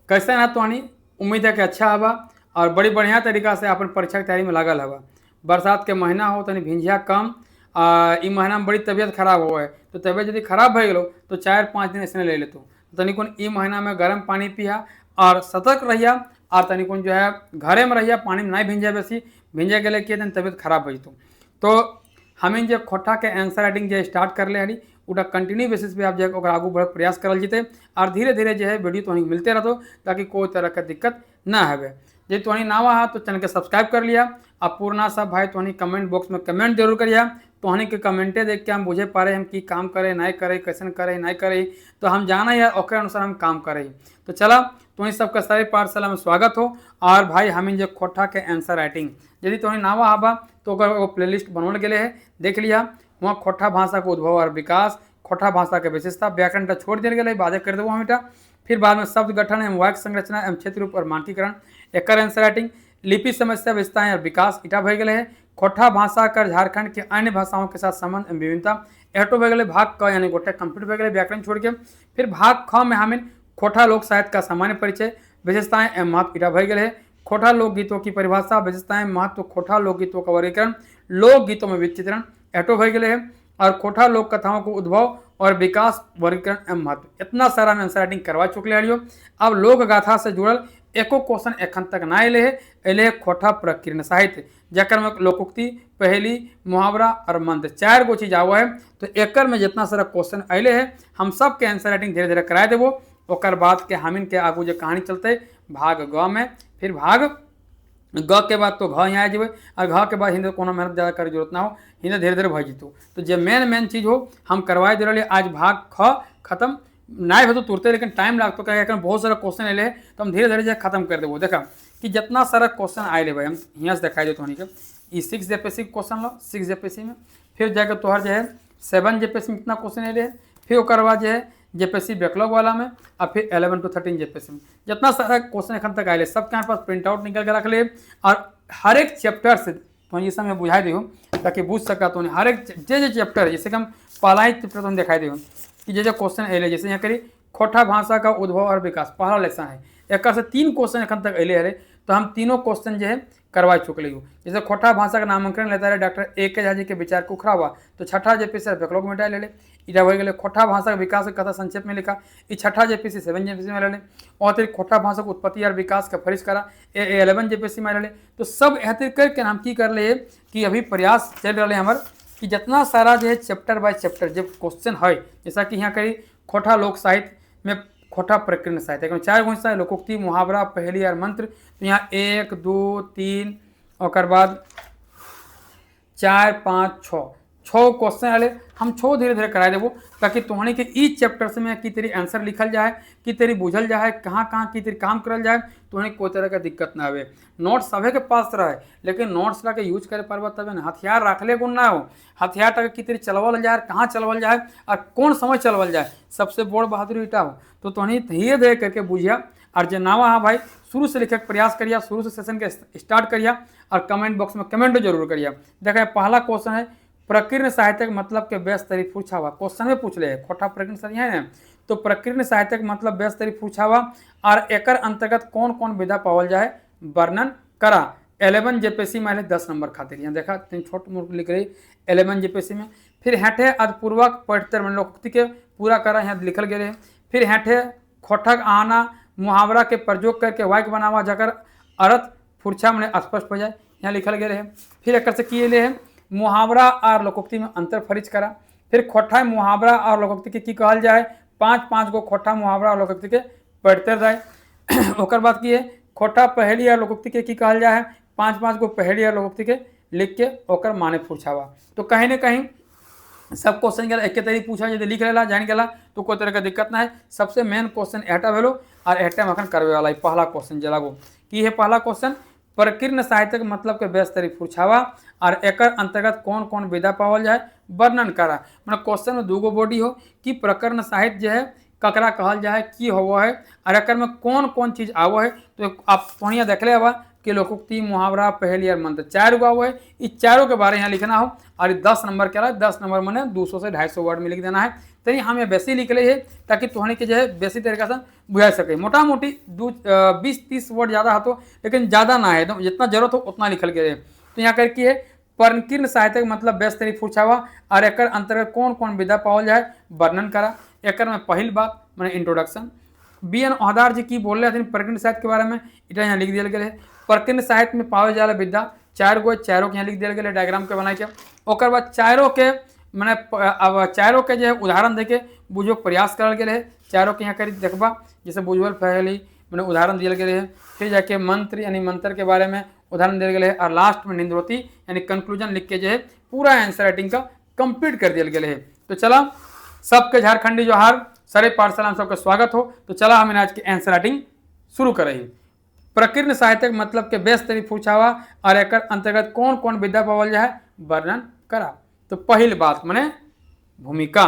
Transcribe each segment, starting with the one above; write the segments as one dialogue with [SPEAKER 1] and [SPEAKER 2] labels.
[SPEAKER 1] कैसे ना तोहनी उम्मीद है कि अच्छा हवा और बड़ी बढ़िया तरीका से अपन परीक्षा की तैयारी में लागल हवा। बरसात के महीना हो तनी भिंजिया कम ई महीना में बड़ी तबीयत खराब हो है, तो तबीयत यदि खराब भई गेलो तो 4-5 दिन ऐसे ले लेतो। तनी कोन ई महीना में गर्म पानी पिया और सतर्क रहिया और तनी कोन जो है घरे में रहिया, पानी में नहीं भिंजिया बेसी, भिंजे गेले के दिन तबीयत खराब भई तो हमें जो खोटा के आंसर राइटिंग जो स्टार्ट कर ले हरी उटा कंटिन्यू बेसिस पे आप जो आगू बढ़ प्रयास करल जीते और धीरे धीरे जो है वीडियो तो मिलते रहते ताकि कोई तरह का दिक्कत ना है। यदि तो नावा हा तो चैनल के सब्सक्राइब कर लिया। अब पूर्णा सब भाई तो कमेंट बॉक्स में कमेंट जरूर करिए। तो के कमेंटे देख के हम बुझे पा रहे हम कि काम करे नहीं करे, कैसे करे नहीं करे, तो हम जाना या ओकर अनुसार हम काम करे। तो चला तो सबका सारी पाठशाला में स्वागत हो। और भाई हम जो खोटा के आंसर राइटिंग यदि तो नावा हवा तो वो प्ले लिस्ट बनवल गए है, देख लिया। वहाँ खोटा भाषा का उद्भव और विकास, खोटा भाषा के विशेषता, व्याकरण छोड़ दिया गया, बाधे कर देव हम। फिर बाद में शब्द गठन एवं वाक्य संरचना एवं क्षेत्र रूप और मानकीकरण, एक आंसर राइटिंग, लिपि समस्या विशेषताएं और विकास इटा भय गए है। खोटा भाषा कर झारखंड के अन्य भाषाओं के साथ संबंध एवं विभिन्नता एटो भय गए। भाग क यानी गोटे कंप्लीट भय गए व्याकरण छोड़ के। फिर भाग ख में हमें खोटा लोक साहित्य का सामान्य परिचय, विशेषताएं एवं महत्व इटा भय गए है। खोटा लोकगीतों की परिभाषा, विशेषताएं, महत्व, खोटा लोकगीतों का वर्गीकरण, लोकगीतों में विचित्रण एटो भय गए है। और खोटा लोक कथाओं को उद्भव और विकास, वर्गीकरण एवं महत्व, इतना सारा में आंसर राइटिंग करवा चुके हड़ियो। अब लोक गाथा से जुड़ल एको क्वेश्चन एखन तक ना अले है, अले खोटा प्रकीर्ण साहित्य जकर में लोकोक्ति, पहेली, मुहावरा और मंत्र 4 गो चीज आवा है। तो एकर में जितना सारा क्वेश्चन अले है हम सब के आंसर राइटिंग धीरे धीरे करा देवो। ओकर बाद के हमिन के आगू जो कहानी चलते भाग ग में, फिर भाग ग के बाद तो घ यहाँ जब और घ के बाद हिंदी को मेहनत ज़्यादा करे जरूरत ना हो, हिंदी धीरे धीरे भज जीतू। तो जो मेन चीज़ हो हम करवाए दे रहे। आज भाग ख खत्म ना हो तो तुरते, लेकिन टाइम लागतो क्या बहुत सारा क्वेश्चन अले तो हम धीरे धीरे खत्म कर देवो। देखा कि जितना सारा क्वेश्चन आए भाई हम यहाँ से दिखाई देते हनी 6 जेपीएससी क्वेश्चन लो, 6 जेपीएससी में फिर जाकर तोहर जो है 7 जेपीएससी में इतना क्वेश्चन अले है। फिर ओकर बाद जो है जेपीएससी बैकलॉग वाला में और फिर 11 to 13 जेपीएससी में जितना सारा क्वेश्चन एखन तक आए सब के पास प्रिंट आउट निकल के रख ले। और हर एक चैप्टर से तो ये समय बुझाई दे ताकि बुझ सका। तो हर एक जे चैप्टर जैसे कि हम पहला ही चैप्टर तो दिखाई दे कि जो क्वेश्चन अले, जैसे यहाँ करी खोटा भाषा का उद्भव और विकास पहला लेसन है, एक से 3 क्वेश्चन एखन तक अले है। तो हम तीनों क्वेश्चन जो है करवा चुके हो। जैसे खोटा भाषा का नामांकन लेता है डॉक्टर A.K. झा जी के विचार को उखड़ा हुआ, तो छठा जेपीएससी बैकलॉग में डाले इटा हो गए। खोटा भाषा का विकास की कथा संक्षेप में लिखा, ये छठा जेपीएससी 7 जेपीएससी में ले। और फिर खोटा भाषा का उत्पत्ति और विकास का फरिश करा 11 जेपीएससी में ले। तो सब एहतर करके हम की कर ले कि अभी प्रयास चल रहा हमार कि जितना सारा जो है चैप्टर बाय चैप्टर जब क्वेश्चन है, जैसा कि यहाँ करी खोटा लोक साहित्य में खोटा प्रकीर्ण साहित्य 4 गो हिस्सा है, लोकोक्ति, मुहावरा, पहेली और मंत्र। तो यहाँ 1 2 3 और बाद 4 5 6 क्वेश्चन आए हम 6 धीरे धीरे करा देवो ताकि तुम्हारे के ई चैप्टर से में की तेरी आंसर लिखल जाए, कि तेरी बुझल जाए, कहाँ की तेरी काम करल जाए, तुम्हें कोई तरह का दिक्कत ना आवे। नोट्स सभी के पास रहे लेकिन नोट्स ला के यूज करे पारबा तब ना। हथियार रखले गुण ना हो, हथियार तक की तेरी चलवल जाए, कहाँ चलवल जाए और कौन समय चलवल जाए, सबसे बड़ बहादुरी इटा हो। तो तुम्हें धीरे धीरे करके बुझिया और जो नावा हाँ भाई शुरू से लिखे प्रयास करिए, शुरू से सेशन के स्टार्ट करिए और कमेंट बॉक्स में कमेंट जरूर करिए। देखा पहला क्वेश्चन है प्रकीर्ण साहित्य मतलब के व्यस्त तरीफ पूछा हुआ, क्वेश्चन में पूछ ले खोटा प्रकीर्ण साहित्य है ना। तो प्रकीर्ण साहित्य मतलब व्यस्त तरीफ पूछा हुआ और एक अंतर्गत कौन कौन विधा पावल जाए वर्णन करा। 11 जेपीएससी में 10 नंबर खातिर यहाँ देखा तीन छोट मोट लिख रही 11 जेपीएससी में। फिर हेठे अर्थपूर्वक पढ़ते लोकोक्ति के पूरा करा यहाँ लिखल गए। फिर हेठे खोटक आना मुहावरा के प्रयोग करके वाक्य बनावा जकर अर्थ फुरछा में स्पष्ट हो जाए, यहाँ लिखल गए है। फिर एक से किए ले है मुहावरा और लोकोक्ति में अंतर फरिज करा। फिर खोटा मुहावरा और लोकोक्ति के कहल जाए 5 गो खोटा मुहावरा और लोकोक्ति के पढ़ते जाए। ओकर बाद की है खोटा पहेली और लोकोक्ति के कहल जाए 5 गो पहेली और लोकोक्ति के लिख के ओकर माने पूछावा। तो कहीं ना कहीं सब क्वेश्चन एक तरीके पूछा यदि लिख लेला जान गला तो कोई तरह का दिक्कत ना है। सबसे मेन क्वेश्चन एटा भेलो और एटा में अखन करवे वाला पहला क्वेश्चन जलागो कि है पहला क्वेश्चन प्रकीर्ण साहित्य के मतलब के व्यस्त तरीके पूछावा और एक अंतर्गत कौन कौन विधा पावल जाए वर्णन करा। मतलब क्वेश्चन में 2 गो बॉडी हो कि प्रकरण साहित्य जो है ककरा कहल जाए की होव है और एक में कौन कौन चीज़ आव है। तो आप पढ़िया देख ले हवा कि लोकोक्ति, मुहावरा, पहेली और मंत्र 4 गो है। इस चारों के बारे में यहाँ लिखना हो और 10 नंबर के अलावा 10 नंबर मैंने 200 से 250 वर्ड में लिख देना है। तो हम ये बेसी लिख ले है ताकि तुहने के जो है बेसी तरीका से बुझा सके। मोटा मोटी 20-30 वर्ड ज़्यादा हो तो, लेकिन ज़्यादा ना है, एकदम जितना जरूरत हो उतना लिखल गया है। तो यहाँ करके है परकीर्ण साहित्य का मतलब बेस तरीके पूछा हुआ और एक अंतर्गत कौन कौन विधा पावल जाए वर्णन करा। एक में पहली बात मैंने इंट्रोडक्शन बी.एन. औहदार जी की बोल रहे थे प्रकीर्ण साहित्य के बारे में, इतना यहाँ लिख दिया गया है। प्रकीर्ण साहित्य में पावल जाए विद्या 4 गो, चारों के यहाँ लिख दिया गया डायग्राम के बना के। ओकर बाद चारों के मैंने अब चारों के जो है उदाहरण देके बुझो प्रयास करल गया है। चारों के यहाँ करी देखबा जैसे बुझवल पहली मैंने उदाहरण दिया गया है। फिर जाके मंत्र यानी मंत्र के बारे में उदाहरण दिया गया है और लास्ट में निंद्रोती यानी कंक्लूजन लिख के जो है पूरा आंसर राइटिंग का कंप्लीट कर दिया गया है। तो चला सबके झारखंडी जोहार, सारे पाठशाला में सबका स्वागत हो। तो चला हम आज की आंसर राइटिंग शुरू कर रही। प्रकीर्ण साहित्य मतलब के बेस तरीके पूछा हुआ और एक अंतर्गत कौन कौन विद्या पावल जाए वर्णन करा। तो पहली बात मैंने भूमिका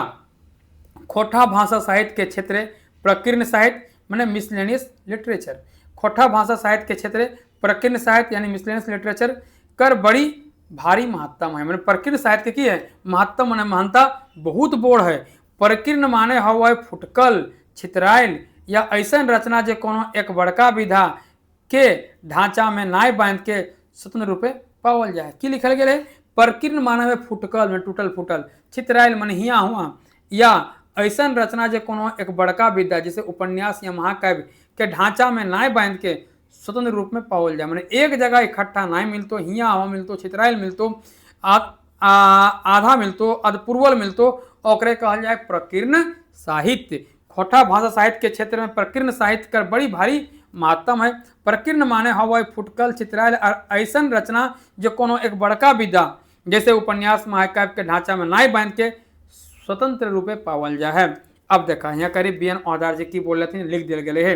[SPEAKER 1] खोटा भाषा साहित्य के क्षेत्र प्रकीर्ण साहित्य मैंने मिसलेनियस लिटरेचर। खोटा भाषा साहित्य के क्षेत्र प्रकीर्ण साहित्य यानी मिसलेनियस लिटरेचर कर बड़ी भारी महत्तम है। मैंने प्रकीर्ण साहित्य की है महत्तम मैंने महानता बहुत बोड़ है। प्रकीर्ण माने हवा फुटकल, छितराइल या ऐसा रचना जो कोनो एक बड़का विधा के ढांचा में नाय बांध के स्वतंत्र रूपे पावल जाए। की लिखल गया है प्रकीर्ण माने हुए फुटकल में टूटल फूटल, छितराइल मन हिया हुआ या ऐसा रचना जो कोनो एक बड़का विधा जैसे उपन्यास या महाकाव्य के ढांचा में नाय बांध के स्वतंत्र रूप में पावल जाए। मैंने एक जगह इकट्ठा नाय मिलतो, हिया हुआ मिलतो, छितराइल मिलतो, आधा मिलतो, अधपूर्वल मिलतो, ओकरे कहल जाए प्रकीर्ण साहित्य। खोटा भाषा साहित्य के क्षेत्र में प्रकीर्ण साहित्य कर बड़ी भारी महत्तम है। प्रकीर्ण माने हवा फुटकल, चित्रायल और ऐसा रचना जो कोनो एक बड़का विधा जैसे उपन्यास महाकाव्य के ढांचा में नाय बांध के स्वतंत्र रूपे पावल जाए है। अब देखा यहाँ करीब बी.एन. औहदार जी की बोल रहे थे लिख दिया गया है।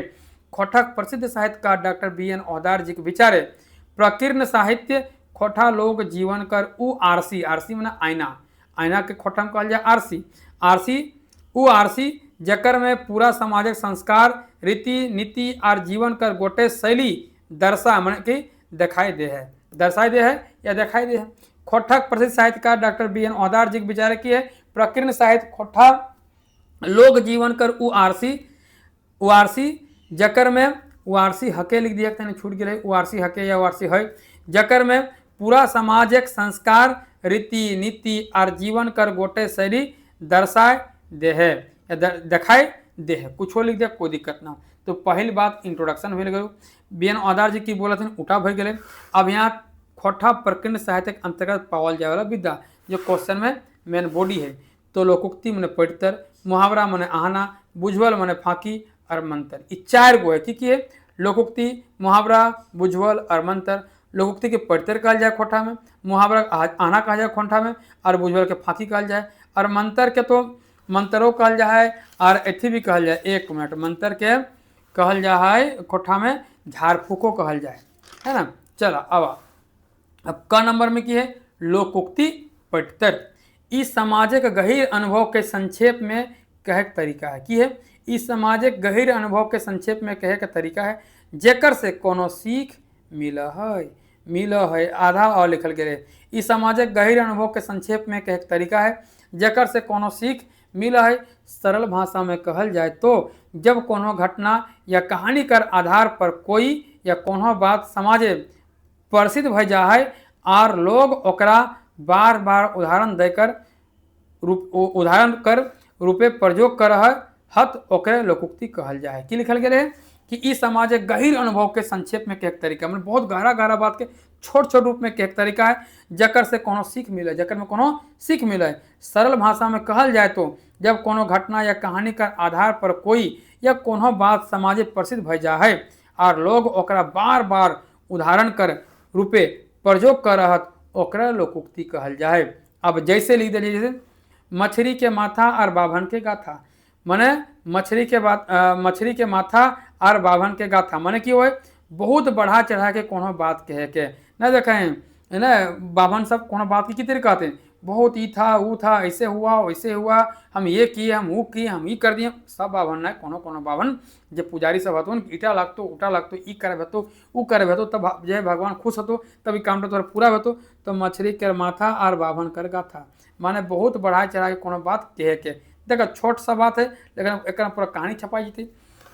[SPEAKER 1] खोटा प्रसिद्ध साहित्यकार डॉक्टर बी.एन. औहदार जी के विचारे प्रकीर्ण साहित्य खोटा लोग जीवन कर उ आरसी, आरसी मैंने आईना, आईना के खोटा में कहल जाए आरसी, आरसी उ आरसी जकर में पूरा सामाजिक संस्कार, रीति नीति और जीवन कर गोटे शैली दर्शा मन की दिखाई दे है, दर्शाई दे है या दिखाई दे है। खोटा प्रसिद्ध साहित्यकार डॉक्टर बी.एन. औहदार जी के विचार की है प्रकीर्ण साहित्य खोटा लोग जीवन कर उ आरसी जकर में उ आरसी हके लिख दिया था, छूट गए उ आरसी हके या आरसी है जकर में पूरा सामाजिक संस्कार, रीति नीति और जीवन कर गोटे शैली दर्शाए दे है या दिखाई दे है। कुछ लिख दिया कोई दिक्कत ना। तो पहली बात इंट्रोडक्शन हो गए बी.एन. औहदार जी की बोला थे उठा हो गए। अब यहाँ खोटा प्रकीर्ण साहित्य के अंतर्गत पावल जाए वाला विद्या जो क्वेश्चन में मेन बॉडी है। तो लोकोक्ति मैंने पढ़तर, मुहावरा मैंने आहना, बुझवल मैंने फांकी और मंत्र, ये 4 गो है। की है लोकोक्ति, मुहावरा, बुझवल और मंत्र। लोकोक्ति के पढ़तर कहल जाए खोटा में, मुहावरा आहना कहा जाए खोटा में और बुझवल के फांकी कहल जाए और मंत्र के तो मंत्रों कहल जाए और एथी भी कहल जाए। 1 मिनट मंत्र के कहल जाए खोटा में झाड़ फूको कहल जाए, है ना। चला अब क नंबर में की है लोकोक्ति पढ़तर। इस सामाजिक गहीर अनुभव के संक्षेप में कहे के तरीका है। की है इस सामाजिक गहीर अनुभव के संक्षेप में कहे के तरीका है जेकर से कोनो सीख मिल है आधा और लिखल गए। इस सामाजिक गहीर अनुभव के संक्षेप में कहे के तरीका है जेकर से कोनो सीख मिल है। सरल भाषा में कहल जाए तो जब कोनो घटना या कहानी कर आधार पर कोई या कोनो बात समाजे प्रसिद्ध भय जाए और लोग ओकरा बार बार उदाहरण कर रूपे प्रयोग कर हत ओकरे लोकोक्ति कहल जाए। की लिखल गया है कि इस सामाजिक गहीर अनुभव के संक्षेप में कहे तरीका मतलब बहुत गहरा बात के छोट रूप में कहे तरीका है जकर से कोनो सीख मिले, जकर में कोनो सीख मिले। सरल भाषा में कहल जाए तो जब कोनो घटना या कहानी का आधार पर कोई या कोनो बात समाजे प्रसिद्ध भय जाए और लोग ओकरा बार बार उदाहरण कर रूपे प्रयोग कर रहत ओकरा लोकोक्ति कहल जाए। अब जैसे लिख दिए जैसे मछली के माथा और बाभन के गाथा, मने मछली के माथा और बाभन के गाथा मने की हो बहुत बढ़ा चढ़ा के कोनो बात कहे के न देखें ना। बाभन सब कोनो बात की तरीका कहते हैं बहुत ई था वो था, ऐसे हुआ वैसे हुआ, हम ये किए हम वो किए हम ई कर दिए। सब बाभन नहीं, कोनो कोनो बाभन जे पुजारी सब हतो ईटा लगतो उटा लगतो ई करे भेतो ऊ करे भेतो, तब जय भगवान खुश हतो, तब ई काम तोहर पूरा भेतो। तो मछली कर माथा और बाभन कर गाथा, माने बहुत बढ़ा चढ़ा के कोनो बात कहे के। देखा छोट सा बात है लेकिन एक पूरा कहानी छपाई जेती।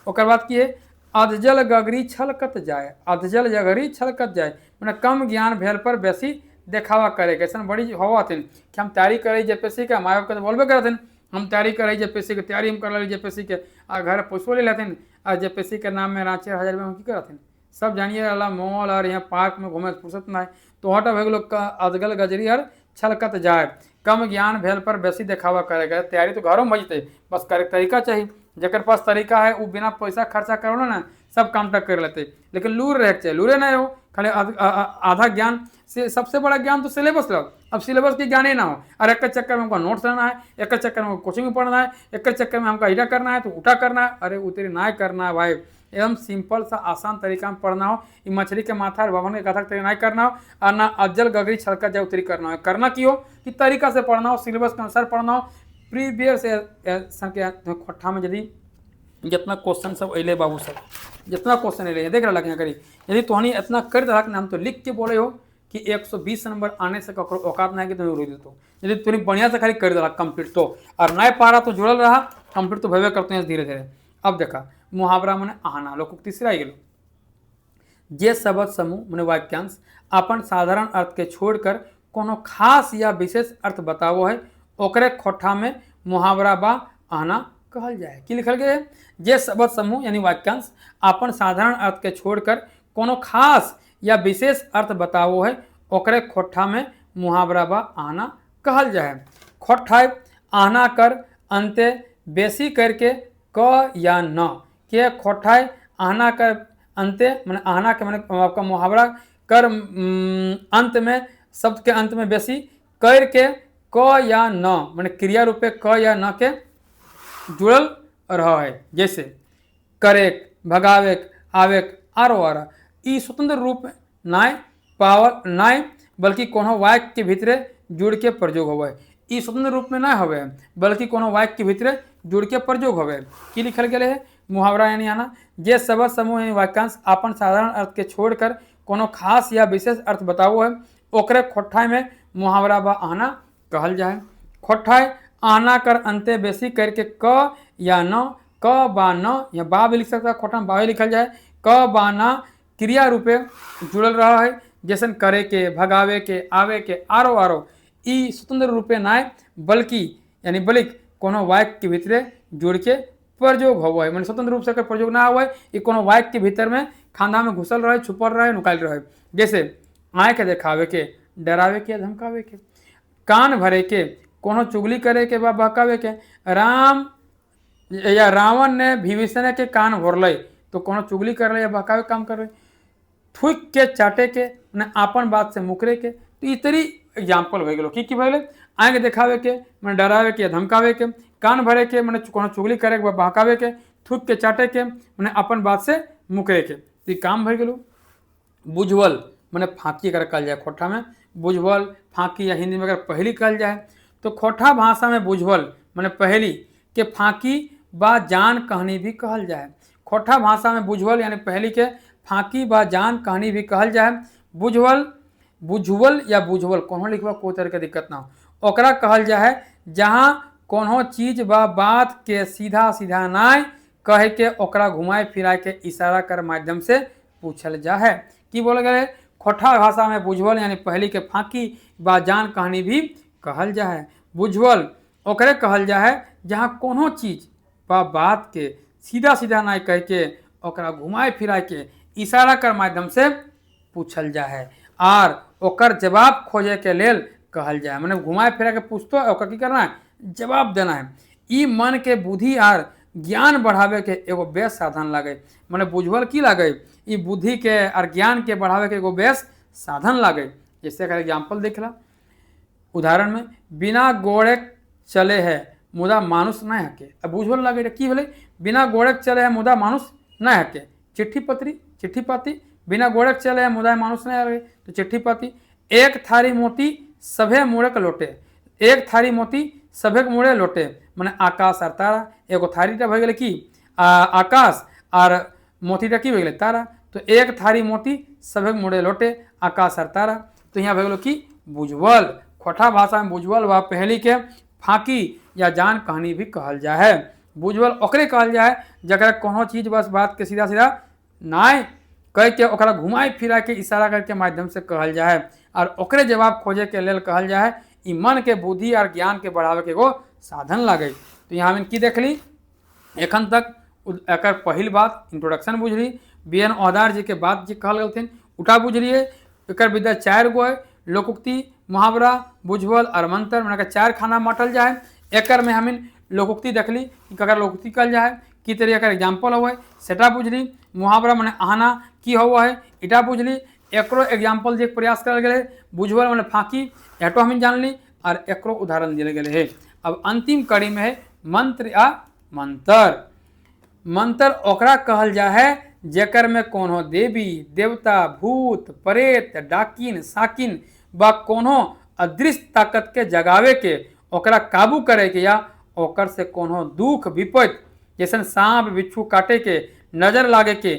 [SPEAKER 1] ओकर बाद की है, अधजल गगरी छलकत जाए, अधजल गगरी छलकत जाए, मैंने कम ज्ञान भेल पर बेसी देखावा करे के। ऐसा बड़ी हवा थी कि हम तैयारी करे जेपीएससी के, माँ बाप के तो बोलबे करते हम तैयारी करे जेपीएससी के, तैयारी हम कर ली जेपीएससी के, आ घर पैसो ले लेते आ जेपीएससी के नाम में 1000 रुपये में की करते सब जानिए अल्लाह मॉल और यहाँ पार्क में घूमे फुर्सत ना है। तो हटा भे लोग का अधगल गजरी और छलकत जाए, कम ज्ञान भेल पर बेसी देखावा करेगा। तैयारी तो घरों में बजते, बस करे तरीका चाहिए। जकर पास तरीका है वो बिना पैसा खर्चा करो ना सब काम तक कर लेते, लेकिन लूर रहे चाहिए, लूरे नहीं हो खाली आधा ज्ञान से। सबसे बड़ा ज्ञान तो सिलेबस लो, अब सिलेबस के ज्ञान ही ना हो और एक चक्कर में हमको नोट्स लेना है, एक चक्कर में कोचिंग में पढ़ना है, एक चक्कर में हमको इटा करना है तो उठा करना है। अरे उतरी ना करना है भाई, एकदम सिंपल सा आसान तरीका में पढ़ना हो। ये मछली के माथा और भवन के कथा तरीका नहीं करना हो और ना अज्जल गगरी छलका जाए उतरी करना हो। करना की हो कि तरीका से पढ़ना हो, सिलेबस के अनुसार पढ़ना हो। प्रीवियस के खट्ठा में यदि जितना क्वेश्चन सब अले बाबू सब जितना क्वेश्चन अले देख रहा करी, यदि तोहनी इतना कर रहा कि हम तो लिख के बोले हो कि 120 नंबर आने से ककरो औकात नहीं कि तुम्हें रोक देते, यदि तुम बढ़िया से खाली कर दिला कंप्लीट तो, और नहीं पा रहा तो जुड़ल रहा, कंप्लीट तो भेबे करते हैं धीरे धीरे। अब देखा मुहावरा मैंने आहाना लोग तीसरा ही गेलो, जे शब्द समूह मैंने वाक्यांश अपन साधारण अर्थ के छोड़कर कोनो खास या विशेष अर्थ बतावो है ओकरे खोठा में मुहावरा बा आहाना कहल जाए। कि लिखल गया है, जे शब्द समूह यानी वाक्यांश अपन साधारण अर्थ के छोड़कर कोनो खास या विशेष अर्थ बतावो है ओकरे खोठा में मुहावरा बा आहाना कहल जाए। खोठा आहाना कर अंते बेसी करके क या न के खोठा आहाना कर अंते मैंने आहाना के मैंने आपका मुहावरा कर अंत में शब्द के अंत में बेसी कर के क या न मैंने क्रिया रूपे क या न के जुड़ल रहा है। जैसे करेक भगावेक आवेक आरो आरा, ई स्वतंत्र रूप नाय पावल नाय बल्कि कोनो वाक्य के भीतरे जुड़ के प्रयोग होवे। ई स्वतंत्र रूप में ना होवे बल्कि कोनो वाक्य के भीतरे जुड़ के प्रयोग होवे। की लिखल गया है मुहावरा यानी आना, जे शब्द समूह यानी वाक्यांश अपन साधारण अर्थ के छोड़कर कोनो खास या विशेष अर्थ बतावो है ओकरे खोठाई में मुहावरा बा आना कहल जाए। खोठाई आना कर अंते बेसी करके क या न, क बा न या बा भी लिख सकता है, खोटा में बा भी लिखल जाए। क बा न क्रिया रूपे जुड़ल रहा है, जैसे करे के भगावे के आवे के आरो आरो, ई स्वतंत्र रूपे नाय बल्कि यानी बलिक कोनो वाक्य के भीतरे जुड़ के प्रयोग हो है, मैंने स्वतंत्र रूप से प्रयोग ना हुआ है, ये कोनो वाक्य के भीतर में खांदा में घुसल रहे छुपल रहे नुकाल रहे। जैसे आँख देखावे के डरावे के धमकावे के, कान भरे के कोनो चुगली करे के बा बहकावे के। राम या रावण ने विभीषण के कान भरल तो कोनो चुगली कर रहे या बहकावे काम कर रहे। थूक के चाटे के ने आपन बात से मुकरे के, तो इतनी एग्जाम्पल हो गए कि भले आँख देखावे के मैंने डरावे के धमकावे के, कान भरे के मैंने कोनो चुगली करे के बहकावे के, थूक के चाटे के मैंने अपन बात से मुकरे के, तो ये काम भर गलो। बुझवल मैंने फाँकी अगर कहल जाए खोठा में, बुझवल फाँकी या हिंदी में अगर पहली कहल जाए तो खोठा भाषा में बुझवल मैंने पहली के फाँकी बा जान कहानी भी कहल जाए। खोठा भाषा में बुझवल यानी पहली के फाँकी बा जान कहानी भी कहल जाए। बुझवल बुझवल या बुझवल कोनो लिखवा कोई तरह के दिक्कत ना हो, ओकरा कहल जाए जहाँ कोनो चीज बा बात के सीधा सीधा नाय कहे के ओकरा घुमाए फिराए के इशारा कर माध्यम से पूछल जा है। कि बोल गए खोठा भाषा में बुझवल यानी पहली के फाँकी बा जान कहानी भी कहल जा है। बुझवल ओकरे कहल जा है जहाँ कोनो चीज बा बात के सीधा सीधा नाय कह के ओकरा घुमाए फिराए के इशारा कर माध्यम से पूछल जा है और ओकर जवाब खोजे के लेल कहल जाए। मैंने घुमाए फिरा के पूछतो ओकर की करना है जवाब देना है। ई मन के बुद्धि आर ज्ञान बढ़ावे के एगो बेस्ट साधन लगे। मैंने बुझवल की लगे ई बुद्धि के और ज्ञान के बढ़ावे के एगो बेस्ट साधन लगे। जैसे अगर एग्जाम्पल देख ला उदाहरण में, बिना गोड़े चले है मुदा मानुष न हके। अब बुझवल लगे कि बोले बिना गोड़े चले है मुदा मानुष न हके। चिट्ठी पत्री चिट्ठी पाती बिना गोड़े चले है मुदा मानुष न हके तो चिट्ठी पाती। एक थारी मोती सभे मूर्ख लोटे, एक थारी मोती सभेक मुड़े लोटे माने आकाश और तारा। एगो थारीटा भऽ गेलै कि आकाश और मोतीटा की भऽ गेलै तारा। तो एक थारी मोती सभेक मुड़े लोटे आकाश और तारा। तो यहाँ भऽ गेलो कि बुझवल। खोटा भाषा में बुझवल व पहली के फाँकी या जान कहानी भी कहल जा है। बुझवल ओकरे कहल जा है जकरा कोनो चीज बस बात के सीधा सीधा नाय कह के ओकरा घुमाई फिरा के इशारा करके माध्यम से कहल जा है और ओकरे जवाब खोजे के लेल कहल जा है। ई मन के बुद्धि और ज्ञान के बढ़ावे के एगो साधन लागे। तो यहाँ हम की देखली एखन तक एकर पहिल बात इंट्रोडक्शन बुझली, बी.एन. औदार जी के बात जी कहल गलथिन उठा बुझलिए। एकर विधा 4 गो है, लोकोक्ति, मुहावरा, बुझवल और मंत्र मैंने 4 खाना बांटल जाए। एकर में हमिन लोकोक्ति देखली कि ककर लोकोक्ति कहल जाए, की तरह एकर एग्जाम्पल हुआ है सेटा बुझली। मुहावरा मैंने आहना की हुआ है इटा बुझली। एकरो एग्जाम्पल जे प्रयास करल गए। बुझवल मैंने फाँकी एटो हमिन जानली और एकरो उदाहरण दिए गए है। अब अंतिम कड़ी में है मंत्र या मंत्र। मंत्र ओकरा कहल जा है जेकर में कोनो देवी देवता भूत प्रेत डाकिन साकिन व कोनो अदृश्य ताकत के जगावे के ओकरा काबू करे के या ओकर से कोनो दुख विपद जैसे सांप बिच्छू काटे के नजर लागे के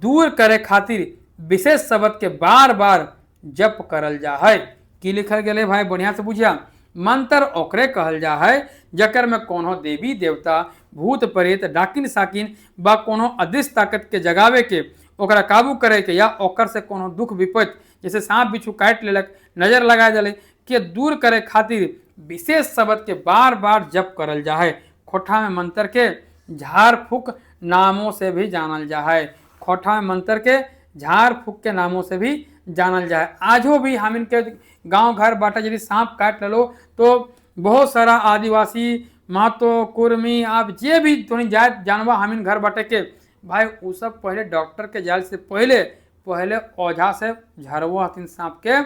[SPEAKER 1] दूर करे खातिर विशेष शब्द के बार बार जप करल जा है। की लिखल गए भाई बढ़िया से बुझिया। मंत्र ओकरे कहल जा है जकर में कोनो देवी देवता भूत प्रेत डाकिन साकिन व कोनो अदृश्य ताकत के जगावे के ओकरा काबू करे के या ओकर से कोनो दुख विपद जैसे सांप बिच्छू काट लेलक नजर लगा जले के दूर करे खातिर विशेष शब्द के बार बार जप करल जा है। खोठा में मंत्र के झाड़ फूक नामों से भी जानल जा है। खोठा में मंत्र के झाड़ फूक के नामों से भी जानल जाए। आजो भी हम इनके गांव घर बाटा यदि सांप काट लो तो बहुत सारा आदिवासी महतो कुर्मी आप जे भी थोड़ी जात जानवा हमिन घर बाटे के भाई वो सब पहले डॉक्टर के जाल से पहले ओझा से झरवो हथिन सांप के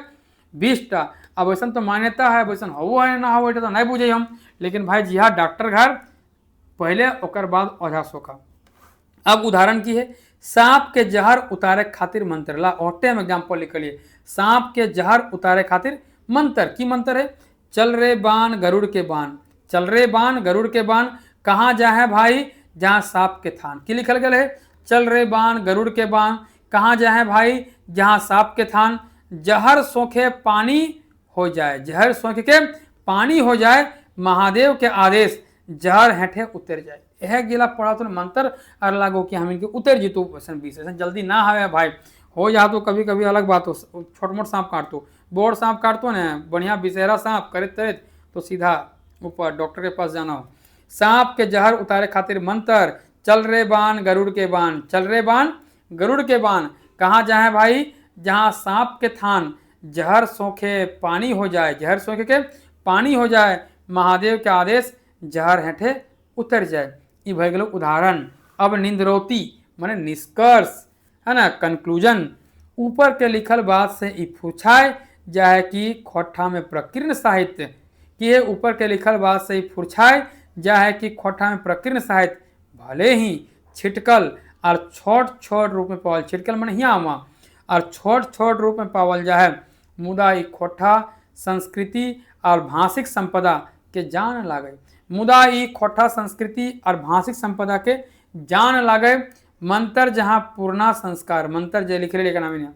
[SPEAKER 1] 20टा। अब वैसा तो मान्यता है वैसा हो है ना हो तो नहीं बुझे हम, लेकिन भाई जी हाँ डॉक्टर घर पहले ओकर बाद ओझा सोखा। अब उदाहरण की है सांप के जहर उतारे खातिर मंत्र ला ओटे में एग्जाम्पल लिखलिए। सांप के जहर उतारे खातिर मंत्र की मंत्र है चल रे बाण गरुड़ के बाण। चल रे बाण गरुड़ के बाण कहाँ जा है भाई जहाँ सांप के थान। की लिखल गया है चल रे बाण गरुड़ के बाण कहाँ जा है भाई जहाँ सांप के थान। जहर सोखे पानी हो जाए, जहर सोखे के पानी हो जाए महादेव के आदेश जहर हेठे उतर जाए। यह गिला पढ़ा तो मंत्र और लागो कि हम इनके उतर जीतू विशेषण जल्दी ना आवे भाई हो जा तो कभी कभी अलग बात हो। छोट मोट सांप काटतो बोर सांप काटतो ना बढ़िया विषहरा सांप करे तरे तो सीधा ऊपर डॉक्टर के पास जाना हो। सांप के जहर उतारे खातिर मंत्र चल रे बाण गरुड़ के बाण। चल रे बाण गरुड़ के बाण कहाँ जाए भाई जहाँ सांप के थान। जहर सोखे पानी हो जाए, जहर सोखे के पानी हो जाए महादेव के आदेश जहर हेठे उतर जाए। ये भय गेलो उदाहरण। अब निंद्रोती माने निष्कर्ष है ना कंक्लूजन। ऊपर के लिखल बात से ई पूछाए जाए कि खोठा में प्रकीर्ण साहित्य कि ये ऊपर के लिखल बात से ई पूछाए जाए कि खोठा में प्रकीर्ण साहित्य भले ही छिटकल और छोट छोट रूप में पावल। छिटकल माने हियाँ वहाँ और छोट छोट रूप में पावल जाए मुदा ई खोठा संस्कृति और भाषिक संपदा के जान लागे। मुदा ई खोठा संस्कृति और भाषिक संपदा के जान लागे। मंत्र जहाँ पूर्णा संस्कार मंत्र जे लिख रहे नाम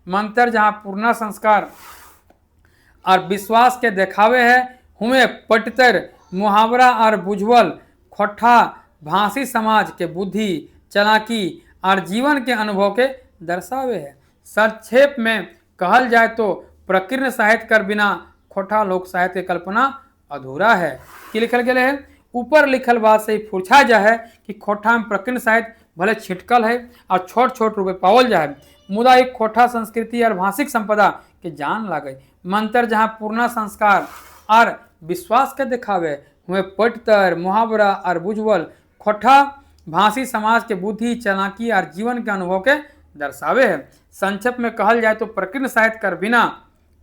[SPEAKER 1] मंत्र जहाँ पूर्णा संस्कार और विश्वास के देखावे है हुए पटतर मुहावरा और बुझवल खोठा भाषी समाज के बुद्धि चालाकी और जीवन के अनुभव के दर्शावे है। संक्षेप में कहल जाए तो प्रकीर्ण साहित्य कर बिना खोठा लोक साहित्य की कल्पना अधूरा है। कि लिखल गया है ऊपर लिखल बात से पूछा जाए है कि खोठा में प्रकीर्ण साहित्य भले छिटकल है और छोट छोट रूप में पावल जाए मुदा एक खोठा संस्कृति और भाषिक संपदा के जान लागे। मंत्र जहाँ पूर्णा संस्कार और विश्वास के दिखावे हुए पटतर मुहावरा और बुझवल खोठा भाषी समाज के बुद्धि चालाकी और जीवन के अनुभव के दर्शावे है। संक्षेप में कहल जाए तो प्रकीर्ण साहित्य कर बिना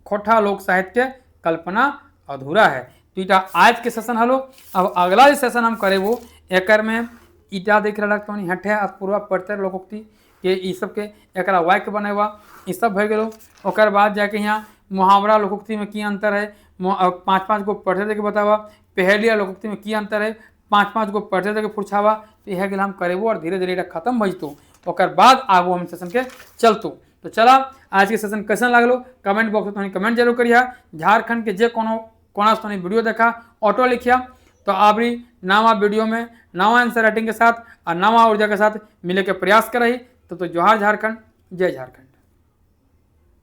[SPEAKER 1] खोठा लोक साहित्य के कल्पना अधूरा है। तो इटा आज के सेशन हलो। अब अगला सेशन हम करे वो एकर में ईटा देख रहा तो हठे पूर्वा पड़तर लोकोक्ति के ई सब के एक वाक्य बने हुआ ई सब भय गेलो। ओकर बाद जाके यहाँ मुहावरा लोकोक्ति में की अंतर है, 5-5 गो पढ़ते थे के बतावा, पहेलिया लोकोक्ति में की अंतर है, 5-5 गो पढ़ते थे के पुछावा। तो यह हम करेबो और धीरे धीरे खत्म भजतू, और बाद आगू हम सेशन के चलतू। तो चला आज के सेशन कैसन लागलो कमेंट बॉक्स में कमेंट जरूर करिया। झारखंड के जे कोना से वीडियो देखा ऑटो लिखिया। तो आबरी नवा वीडियो में नवा आंसर राइटिंग के साथ और नवा ऊर्जा के साथ मिले के प्रयास कर रही। तो जोहार झारखंड, जय झारखंड।